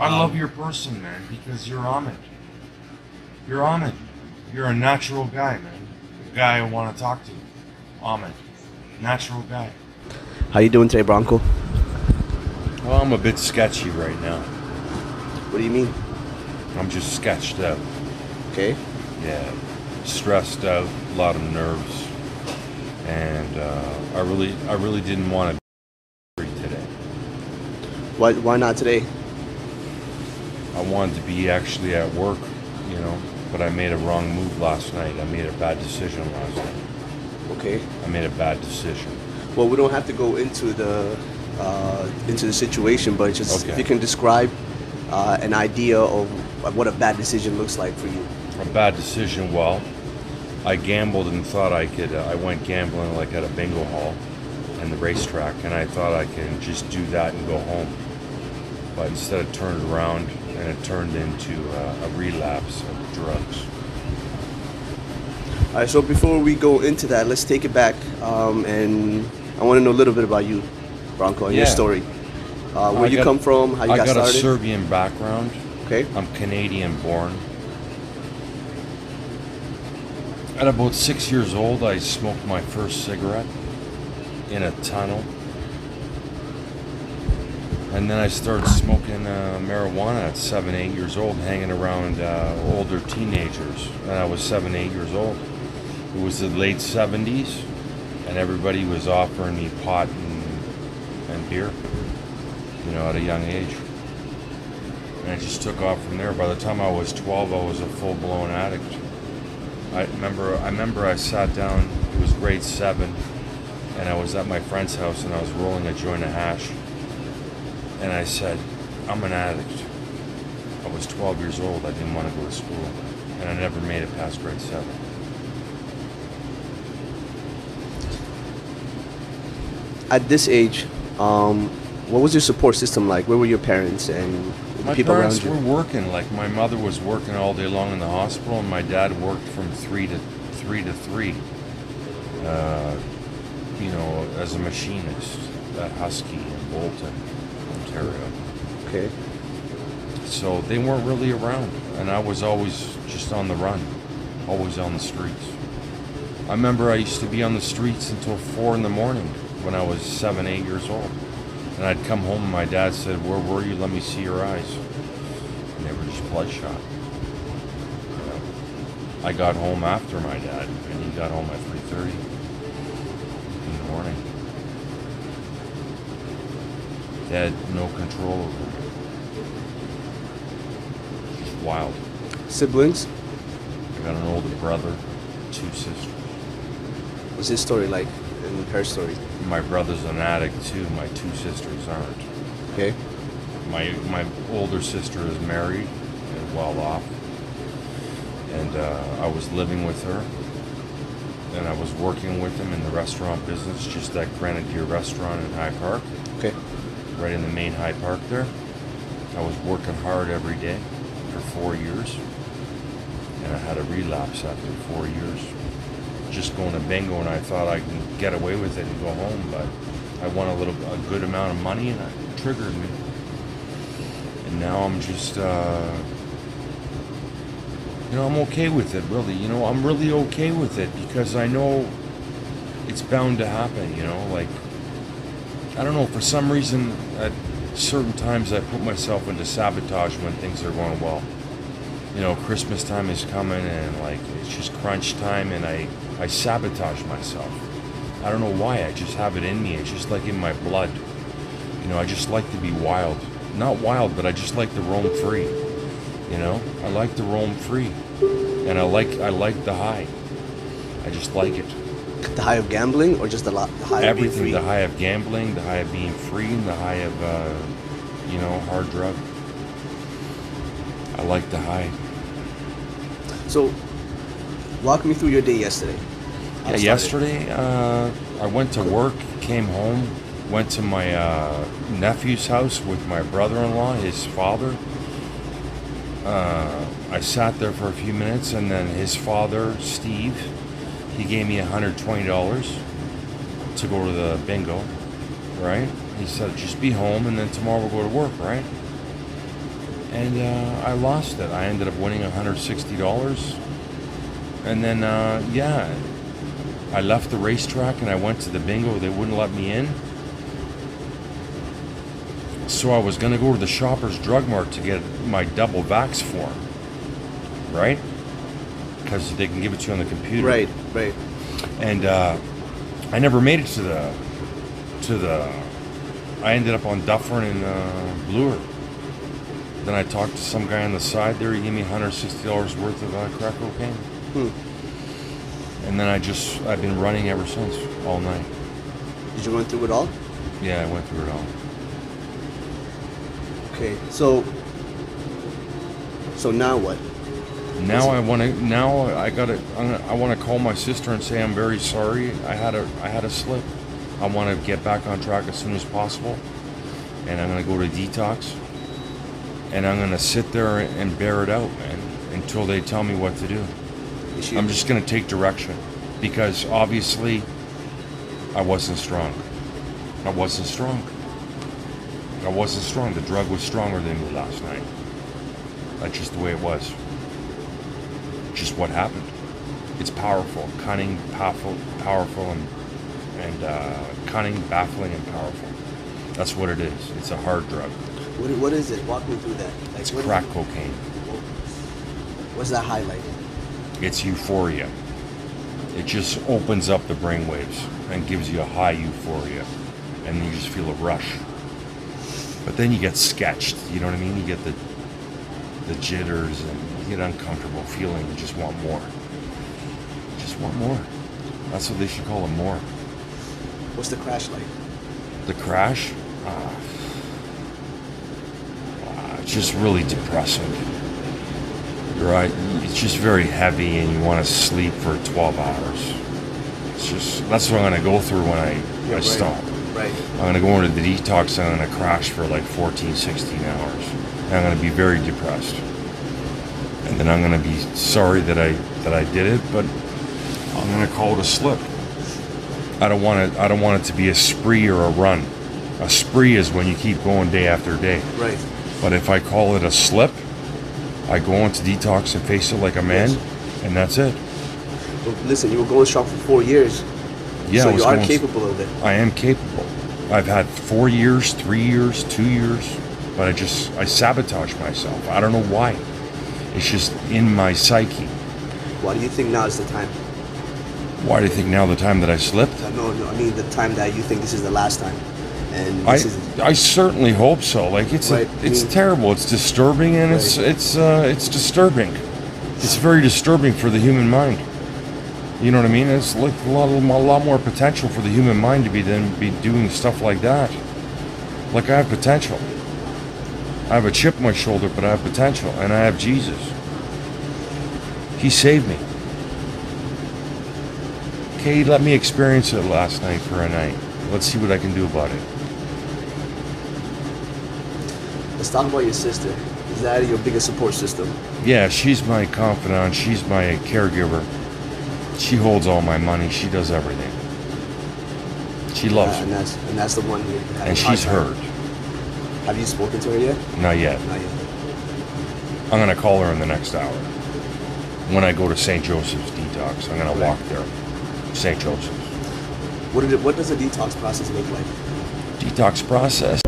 I love your person, man, because you're Ahmed. You're Ahmed. You're a natural guy, man. The guy I want to talk to. Ahmed. Natural guy. How you doing today, Bronco? Well, I'm a bit sketchy right now. What do you mean? I'm just sketched out. Okay. Yeah. Stressed out, a lot of nerves. And I really didn't want to be today. Why not today? I wanted to be actually at work, but I made a wrong move last night. I made a bad decision last night. Okay. I made a bad decision. Well, we don't have to go into the situation, but just Okay. if you can describe an idea of what a bad decision looks like for you. A bad decision, well, I gambled and thought I could, I went gambling like at a bingo hall and the racetrack, and I thought I could just do that and go home. But instead it turned around and it turned into a relapse of drugs. All right, so before we go into that, let's take it back, and I want to know a little bit about you, Bronco, and your story. Where you come from, how you got started. I got a Serbian background. Okay. I'm Canadian born. At about 6 years old, I smoked my first cigarette in a tunnel. And then I started smoking marijuana at 7, 8 years old, hanging around older teenagers. And I was 7, 8 years old. It was the late 70s, and everybody was offering me pot and beer, at a young age. And I just took off from there. By the time I was 12, I was a full-blown addict. I remember I sat down, it was grade 7, and I was at my friend's house, and I was rolling a joint of hash. And I said, I'm an addict. I was 12 years old. I didn't want to go to school. And I never made it past grade 7. At this age, what was your support system like? Where were your parents and the people around you? My parents were working. Like, my mother was working all day long in the hospital, and my dad worked from 3 to 3, as a machinist at Husky in Bolton, Ontario. Okay. So they weren't really around, and I was always just on the run, always on the streets. I remember I used to be on the streets until 4 in the morning when I was 7, 8 years old. And I'd come home and my dad said, "Where were you? Let me see your eyes." And they were just bloodshot. I got home after my dad, and he got home at 3:30 in the morning. They had no control over me. Just wild. Siblings? I got an older brother, 2 sisters. What's his story like and her story? My brother's an addict too. My 2 sisters aren't. Okay. My older sister is married and well off, and I was living with her, and I was working with him in the restaurant business, just at Grenadier Restaurant in High Park. Okay. Right in the main High Park there. I was working hard every day for 4 years, and I had a relapse after 4 years. Just going to bingo, and I thought I can get away with it and go home, but I won a good amount of money, and it triggered me. And now I'm just, I'm okay with it, really. I'm really okay with it because I know it's bound to happen, I don't know, for some reason, at certain times I put myself into sabotage when things are going well. Christmas time is coming, and it's just crunch time, and I sabotage myself. I don't know why, I just have it in me. It's just like in my blood. I just like to be wild. Not wild, but I just like to roam free. I like to roam free. And I like the high. I just like it. The high of gambling, or just the high of being free? Everything, the high of gambling, the high of being free, and the high of, hard drug. I like the high. So, walk me through your day yesterday. Yeah, yesterday, I went to work, came home, went to my nephew's house with my brother-in-law, his father. I sat there for a few minutes, and then his father, Steve, he gave me $120 to go to the bingo, right? He said, just be home, and then tomorrow we'll go to work, right? and I lost it. I ended up winning $160, and then I left the racetrack and I went to the bingo. They wouldn't let me in, so I was gonna go to the Shoppers Drug Mart to get my double vax form, right? Because they can give it to you on the computer. Right. And I never made it to the. I ended up on Dufferin and Bloor. Then I talked to some guy on the side there. He gave me $160 worth of crack cocaine. And then I've been running ever since, all night. Did you run through it all? Yeah, I went through it all. Okay, so now what? Now I want to call my sister and say I'm very sorry. I had a slip. I want to get back on track as soon as possible, and I'm gonna go to detox, and I'm gonna sit there and bear it out, man, until they tell me what to do. I'm just gonna take direction, because obviously I wasn't strong. The drug was stronger than me last night. That's just the way it was. Just what happened. It's powerful, cunning, powerful, and cunning, baffling, and powerful. That's what it is. It's a hard drug. What is it? Walk me through that. Like, it's crack cocaine. What's that highlight? It's euphoria. It just opens up the brainwaves and gives you a high euphoria, and you just feel a rush. But then you get sketched. You know what I mean? You get the jitters and you get uncomfortable feeling. You just want more. That's what they should call it, more. What's the crash like? The crash? It's just really depressing. Right? It's just very heavy and you want to sleep for 12 hours. That's what I'm going to go through when I stop. Right. I'm going to go into the detox and I'm going to crash for like 14, 16 hours. And I'm going to be very depressed. And then I'm going to be sorry that I did it, but I'm going to call it a slip. I don't want it to be a spree or a run. A spree is when you keep going day after day. Right. But if I call it a slip, I go into detox and face it like a man, and that's it. Well, listen, you were going strong for 4 years. Yeah, so you are capable of it. I am capable. I've had 4 years, 3 years, 2 years, but I sabotage myself. I don't know why. It's just in my psyche. Why do you think now is the time? Why do you think now the time that I slipped? No, I mean the time that you think this is the last time. And I certainly hope so. Like it's terrible. It's disturbing, and it's disturbing. It's very disturbing for the human mind. You know what I mean? It's like a lot more potential for the human mind to be doing stuff like that. Like I have potential. I have a chip on my shoulder, but I have potential, and I have Jesus. He saved me. Okay, he let me experience it last night for a night. Let's see what I can do about it. Let's talk about your sister. Is that your biggest support system? Yeah, she's my confidant. She's my caregiver. She holds all my money. She does everything. She loves me. And that's the one here. And she's heard. Have you spoken to her yet? Not yet. I'm going to call her in the next hour. When I go to St. Joseph's detox, I'm going to walk there. St. Joseph's. What does a detox process look like? Detox process?